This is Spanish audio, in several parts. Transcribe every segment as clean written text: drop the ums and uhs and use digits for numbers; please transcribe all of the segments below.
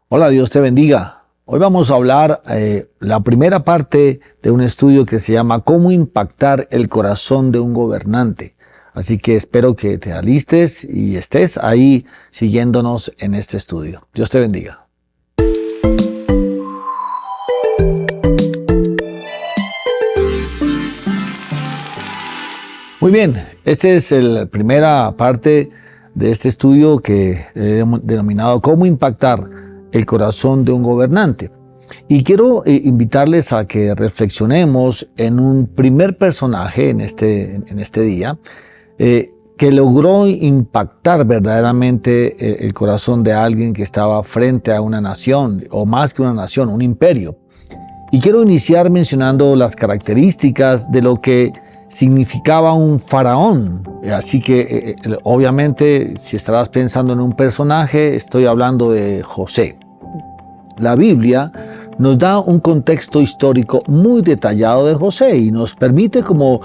Hola, Dios te bendiga. Hoy vamos a hablar la primera parte de un estudio que se llama ¿Cómo impactar el corazón de un gobernante? Así que espero que te alistes y estés ahí siguiéndonos en este estudio. Dios te bendiga. Muy bien, esta es la primera parte de este estudio que he denominado ¿Cómo impactar el corazón de un gobernante? Y quiero invitarles a que reflexionemos en un primer personaje en este día que logró impactar verdaderamente el corazón de alguien que estaba frente a una nación, o más que una nación, un imperio. Y quiero iniciar mencionando las características de lo que significaba un faraón. Así que obviamente si estarás pensando en un personaje, estoy hablando de José. La Biblia nos da un contexto histórico muy detallado de José y nos permite como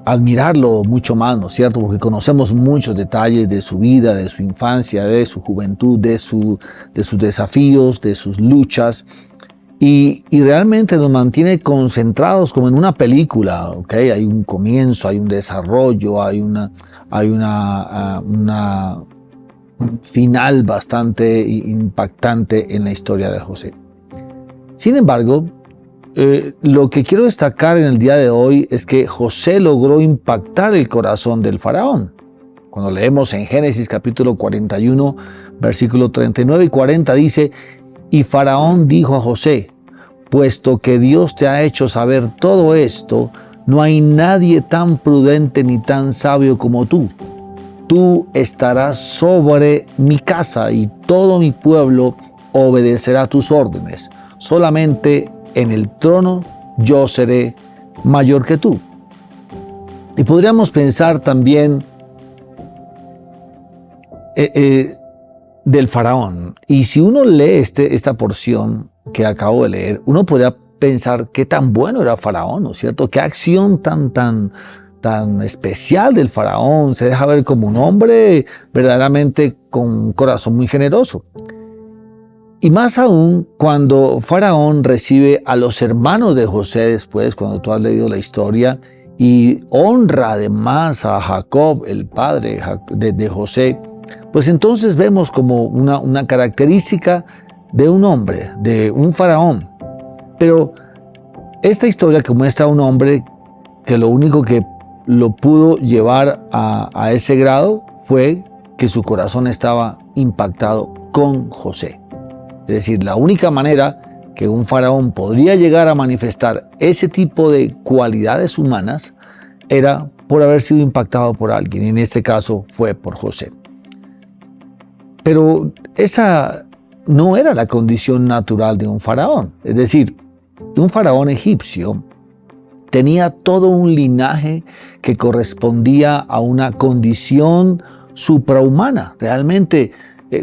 admirarlo mucho más, ¿no es cierto? Porque conocemos muchos detalles de su vida, de su infancia, de su juventud, de sus desafíos, de sus luchas. Y realmente nos mantiene concentrados como en una película, ¿ok? Hay un comienzo, hay un desarrollo, hay un final bastante impactante en la historia de José. Sin embargo, lo que quiero destacar en el día de hoy es que José logró impactar el corazón del faraón. Cuando leemos en Génesis capítulo 41, versículo 39 y 40 dice: y Faraón dijo a José: puesto que Dios te ha hecho saber todo esto, no hay nadie tan prudente ni tan sabio como tú. Tú estarás sobre mi casa y todo mi pueblo obedecerá tus órdenes. Solamente en el trono yo seré mayor que tú. Y podríamos pensar también del faraón. Y si uno lee esta porción que acabo de leer, uno podría pensar qué tan bueno era Faraón, ¿no es cierto? Qué acción tan especial del faraón. Se deja ver como un hombre verdaderamente con un corazón muy generoso. Y más aún cuando Faraón recibe a los hermanos de José después, cuando tú has leído la historia, y honra además a Jacob, el padre de José, pues entonces vemos como una característica de un hombre, de un faraón. Pero esta historia que muestra a un hombre que lo único que lo pudo llevar a ese grado fue que su corazón estaba impactado con José. Es decir, la única manera que un faraón podría llegar a manifestar ese tipo de cualidades humanas era por haber sido impactado por alguien, y en este caso fue por José. Pero esa no era la condición natural de un faraón. Es decir, un faraón egipcio tenía todo un linaje que correspondía a una condición suprahumana, realmente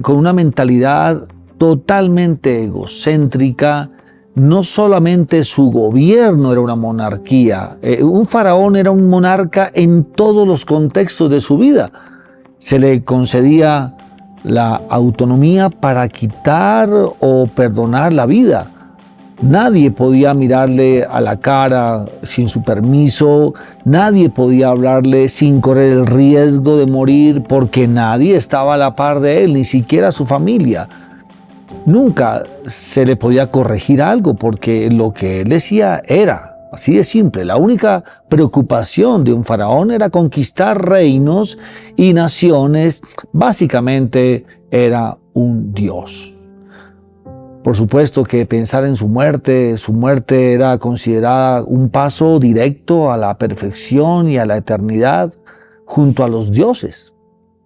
con una mentalidad totalmente egocéntrica. No solamente su gobierno era una monarquía, un faraón era un monarca en todos los contextos de su vida. Se le concedía la autonomía para quitar o perdonar la vida. Nadie podía mirarle a la cara sin su permiso, nadie podía hablarle sin correr el riesgo de morir, porque nadie estaba a la par de él, ni siquiera su familia. Nunca se le podía corregir algo, porque lo que él decía era así de simple. La única preocupación de un faraón era conquistar reinos y naciones. Básicamente era un dios. Por supuesto que pensar en su muerte era considerada un paso directo a la perfección y a la eternidad junto a los dioses.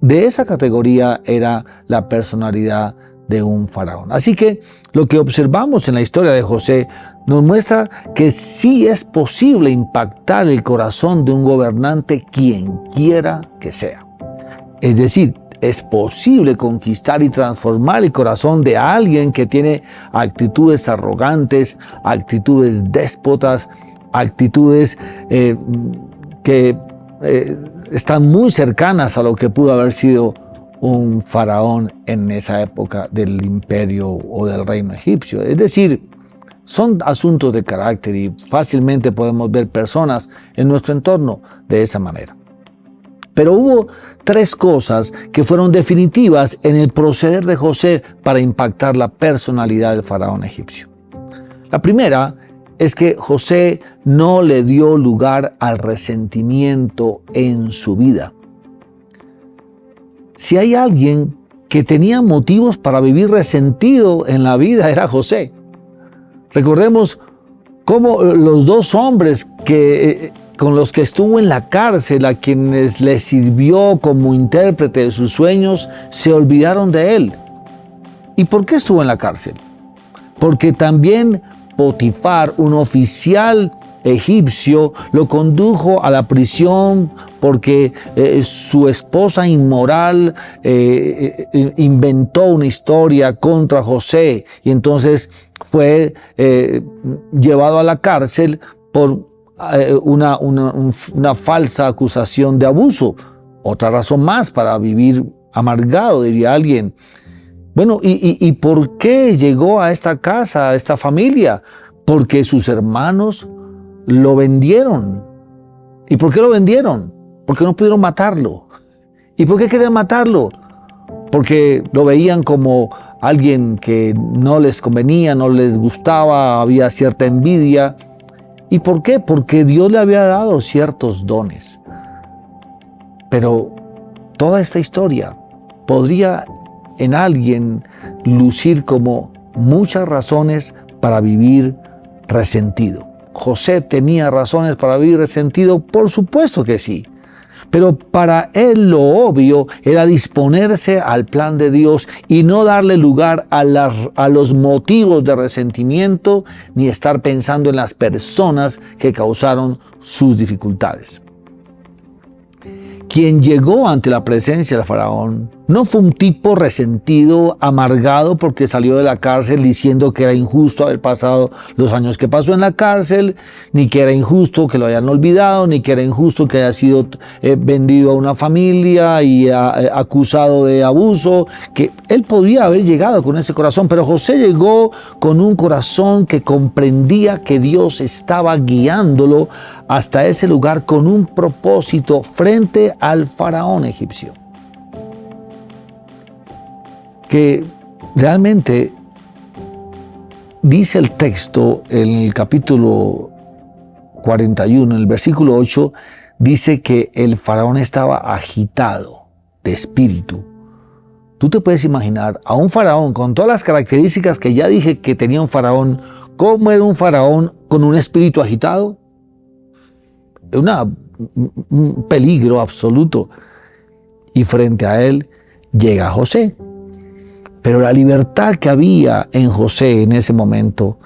De esa categoría era la personalidad de un faraón. Así que lo que observamos en la historia de José nos muestra que sí es posible impactar el corazón de un gobernante, quien quiera que sea. Es decir, es posible conquistar y transformar el corazón de alguien que tiene actitudes arrogantes, actitudes déspotas, actitudes que están muy cercanas a lo que pudo haber sido un faraón en esa época del imperio o del reino egipcio. Es decir, son asuntos de carácter y fácilmente podemos ver personas en nuestro entorno de esa manera. Pero hubo 3 cosas que fueron definitivas en el proceder de José para impactar la personalidad del faraón egipcio. La primera es que José no le dio lugar al resentimiento en su vida. Si hay alguien que tenía motivos para vivir resentido en la vida, era José. Recordemos cómo los 2 hombres con los que estuvo en la cárcel, a quienes le sirvió como intérprete de sus sueños, se olvidaron de él. ¿Y por qué estuvo en la cárcel? Porque también Potifar, un oficial egipcio, lo condujo a la prisión porque su esposa inmoral inventó una historia contra José y entonces fue llevado a la cárcel por una falsa acusación de abuso. Otra razón más para vivir amargado, diría alguien. Bueno, ¿y por qué llegó a esta casa, a esta familia? Porque sus hermanos lo vendieron. ¿Y por qué lo vendieron? Porque no pudieron matarlo. ¿Y por qué querían matarlo? Porque lo veían como alguien que no les convenía, no les gustaba, había cierta envidia. ¿Y por qué? Porque Dios le había dado ciertos dones. Pero toda esta historia podría en alguien lucir como muchas razones para vivir resentido. ¿José tenía razones para vivir resentido? Por supuesto que sí. Pero para él lo obvio era disponerse al plan de Dios y no darle lugar a los motivos de resentimiento ni estar pensando en las personas que causaron sus dificultades. Quien llegó ante la presencia del faraón no fue un tipo resentido, amargado porque salió de la cárcel diciendo que era injusto haber pasado los años que pasó en la cárcel, ni que era injusto que lo hayan olvidado, ni que era injusto que haya sido vendido a una familia y acusado de abuso, que él podía haber llegado con ese corazón, pero José llegó con un corazón que comprendía que Dios estaba guiándolo hasta ese lugar con un propósito frente al faraón egipcio. Que realmente dice el texto en el capítulo 41, en el versículo 8, dice que el faraón estaba agitado de espíritu. Tú te puedes imaginar a un faraón con todas las características que ya dije que tenía un faraón. ¿Cómo era un faraón con un espíritu agitado? Un peligro absoluto. Y frente a él llega José. Pero la libertad que había en José en ese momento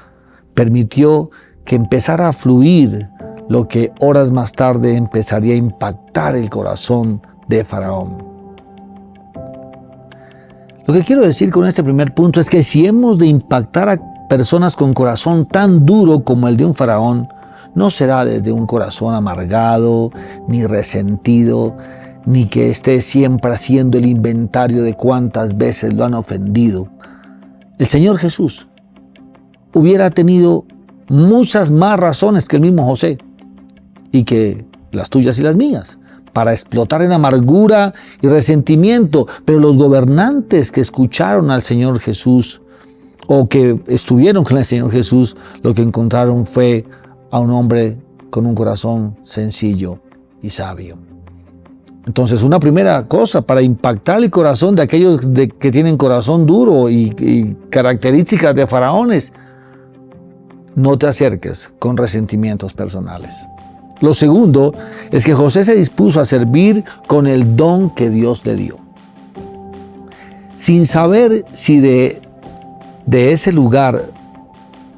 permitió que empezara a fluir lo que horas más tarde empezaría a impactar el corazón de Faraón. Lo que quiero decir con este primer punto es que si hemos de impactar a personas con corazón tan duro como el de un faraón, no será desde un corazón amargado, ni resentido, ni que esté siempre haciendo el inventario de cuántas veces lo han ofendido. El Señor Jesús hubiera tenido muchas más razones que el mismo José, y que las tuyas y las mías, para explotar en amargura y resentimiento. Pero los gobernantes que escucharon al Señor Jesús o que estuvieron con el Señor Jesús, lo que encontraron fue a un hombre con un corazón sencillo y sabio. Entonces, una primera cosa para impactar el corazón de aquellos que tienen corazón duro y características de faraones, no te acerques con resentimientos personales. Lo segundo es que José se dispuso a servir con el don que Dios le dio. Sin saber si de ese lugar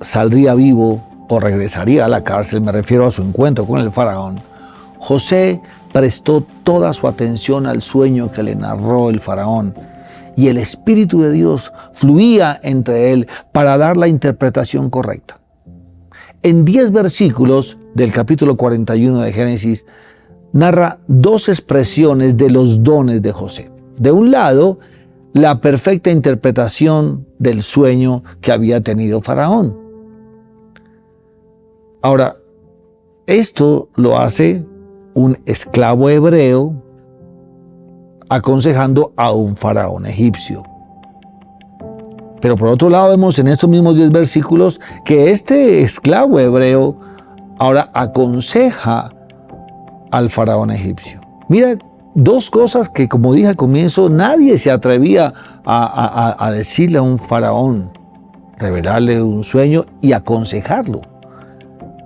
saldría vivo o regresaría a la cárcel, me refiero a su encuentro con el faraón, José prestó toda su atención al sueño que le narró el faraón, y el Espíritu de Dios fluía entre él para dar la interpretación correcta. En 10 versículos del capítulo 41 de Génesis, narra 2 expresiones de los dones de José. De un lado, la perfecta interpretación del sueño que había tenido Faraón. Ahora, esto lo hace un esclavo hebreo aconsejando a un faraón egipcio. Pero por otro lado vemos en estos mismos 10 versículos que este esclavo hebreo ahora aconseja al faraón egipcio. Mira, dos cosas que, como dije al comienzo, nadie se atrevía a decirle a un faraón, revelarle un sueño y aconsejarlo.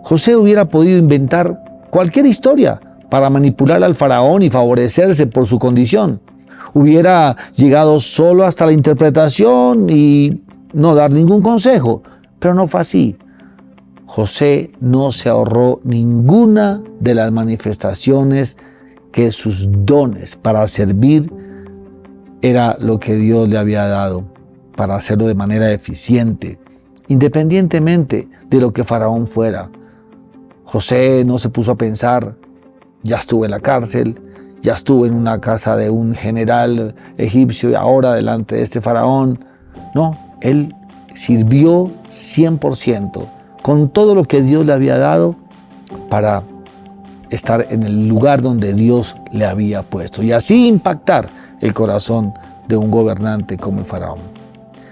José hubiera podido inventar cualquier historia para manipular al faraón y favorecerse por su condición. Hubiera llegado solo hasta la interpretación y no dar ningún consejo, pero no fue así. José no se ahorró ninguna de las manifestaciones que sus dones para servir era lo que Dios le había dado, para hacerlo de manera eficiente, independientemente de lo que Faraón fuera. José no se puso a pensar, ya estuve en la cárcel, ya estuve en una casa de un general egipcio y ahora delante de este faraón. No, él sirvió 100% con todo lo que Dios le había dado para estar en el lugar donde Dios le había puesto y así impactar el corazón de un gobernante como el faraón.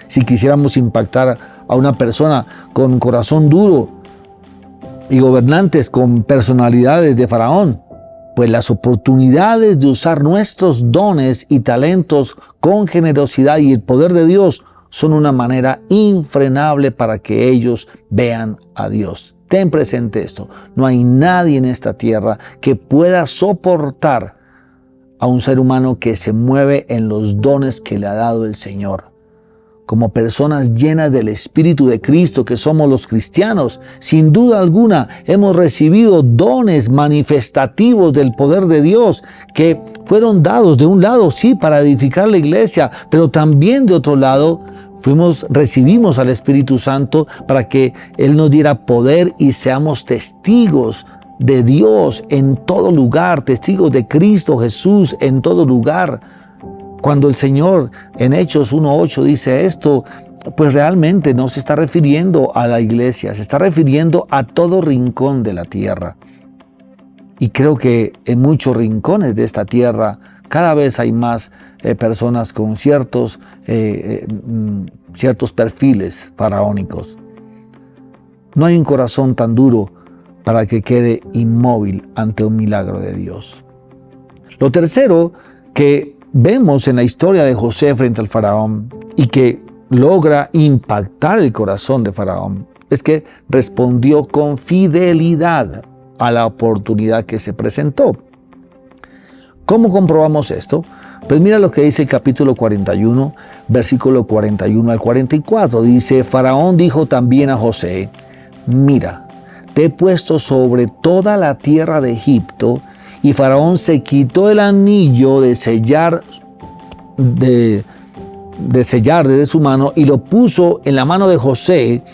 Si quisiéramos impactar a una persona con corazón duro y gobernantes con personalidades de faraón, pues las oportunidades de usar nuestros dones y talentos con generosidad y el poder de Dios son una manera infrenable para que ellos vean a Dios. Ten presente esto, no hay nadie en esta tierra que pueda soportar a un ser humano que se mueve en los dones que le ha dado el Señor. Como personas llenas del Espíritu de Cristo que somos los cristianos, sin duda alguna hemos recibido dones manifestativos del poder de Dios que fueron dados de un lado, sí, para edificar la iglesia, pero también de otro lado recibimos al Espíritu Santo para que Él nos diera poder y seamos testigos de Dios en todo lugar, testigos de Cristo Jesús en todo lugar. Cuando el Señor en Hechos 1:8 dice esto, pues realmente no se está refiriendo a la iglesia, se está refiriendo a todo rincón de la tierra. Y creo que en muchos rincones de esta tierra cada vez hay más personas con ciertos perfiles faraónicos. No hay un corazón tan duro para que quede inmóvil ante un milagro de Dios. Lo tercero que vemos en la historia de José frente al faraón y que logra impactar el corazón de Faraón es que respondió con fidelidad a la oportunidad que se presentó. ¿Cómo comprobamos esto? Pues mira lo que dice el capítulo 41, versículo 41 al 44. Dice, Faraón dijo también a José, mira, te he puesto sobre toda la tierra de Egipto. Y Faraón se quitó el anillo de sellar desde su mano y lo puso en la mano de José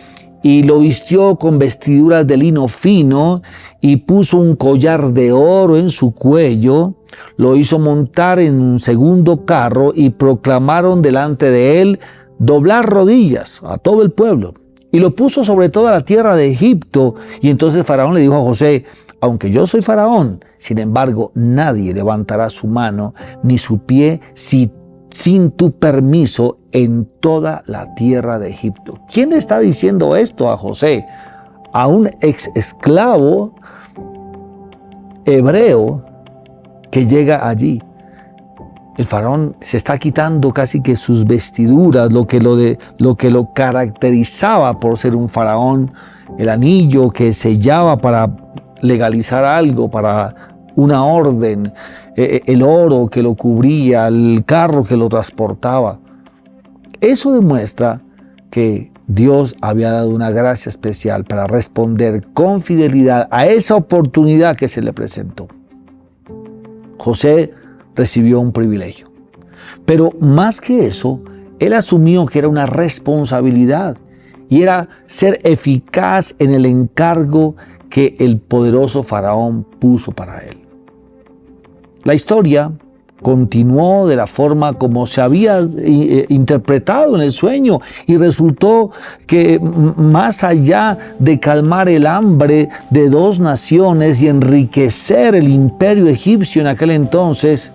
y lo vistió con vestiduras de lino fino y puso un collar de oro en su cuello, lo hizo montar en un segundo carro y proclamaron delante de él doblar rodillas a todo el pueblo. Y lo puso sobre toda la tierra de Egipto. Y entonces Faraón le dijo a José, aunque yo soy Faraón, sin embargo, nadie levantará su mano ni su pie sin tu permiso en toda la tierra de Egipto. ¿Quién le está diciendo esto a José? A un ex esclavo hebreo que llega allí. El faraón se está quitando casi que sus vestiduras, lo que lo caracterizaba por ser un faraón, el anillo que sellaba para legalizar algo, para una orden, el oro que lo cubría, el carro que lo transportaba. Eso demuestra que Dios había dado una gracia especial para responder con fidelidad a esa oportunidad que se le presentó. José recibió un privilegio. Pero más que eso, él asumió que era una responsabilidad y era ser eficaz en el encargo que el poderoso faraón puso para él. La historia continuó de la forma como se había interpretado en el sueño, y resultó que más allá de calmar el hambre de dos naciones y enriquecer el imperio egipcio en aquel entonces,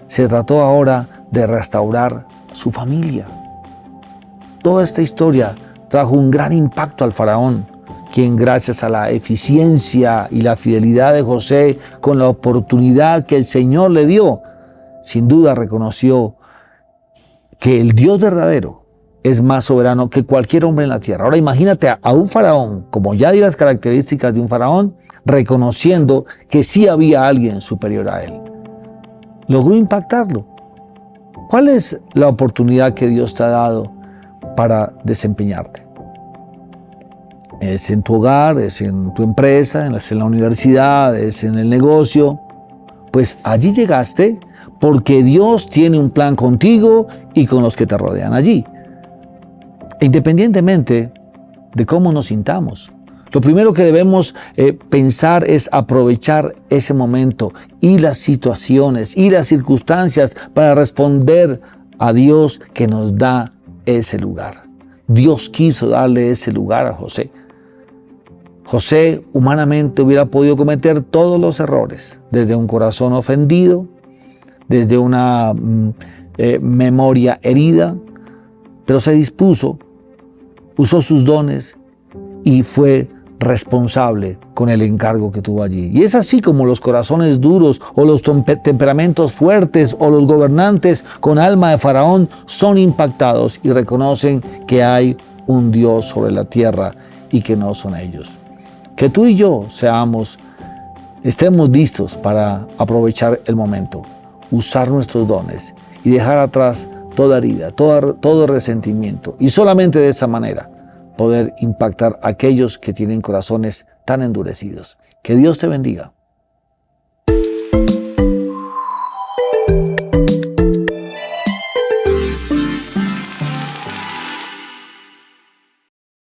se trató ahora de restaurar su familia. Toda esta historia trajo un gran impacto al faraón, quien gracias a la eficiencia y la fidelidad de José con la oportunidad que el Señor le dio, sin duda reconoció que el Dios verdadero es más soberano que cualquier hombre en la tierra. Ahora imagínate a un faraón, como ya di las características de un faraón, reconociendo que sí había alguien superior a él. Logró impactarlo. ¿Cuál es la oportunidad que Dios te ha dado para desempeñarte? Es en tu hogar, es en tu empresa, es en la universidad, es en el negocio. Pues allí llegaste porque Dios tiene un plan contigo y con los que te rodean allí. Independientemente de cómo nos sintamos, lo primero que debemos pensar es aprovechar ese momento y las situaciones y las circunstancias para responder a Dios que nos da ese lugar. Dios quiso darle ese lugar a José. José humanamente hubiera podido cometer todos los errores, desde un corazón ofendido, desde una memoria herida, pero se dispuso, usó sus dones y fue responsable con el encargo que tuvo allí. Y es así como los corazones duros o los temperamentos fuertes o los gobernantes con alma de faraón son impactados y reconocen que hay un Dios sobre la tierra y que no son ellos. Que tú y yo estemos listos para aprovechar el momento, usar nuestros dones y dejar atrás toda herida, todo resentimiento, y solamente de esa manera poder impactar a aquellos que tienen corazones tan endurecidos. Que Dios te bendiga.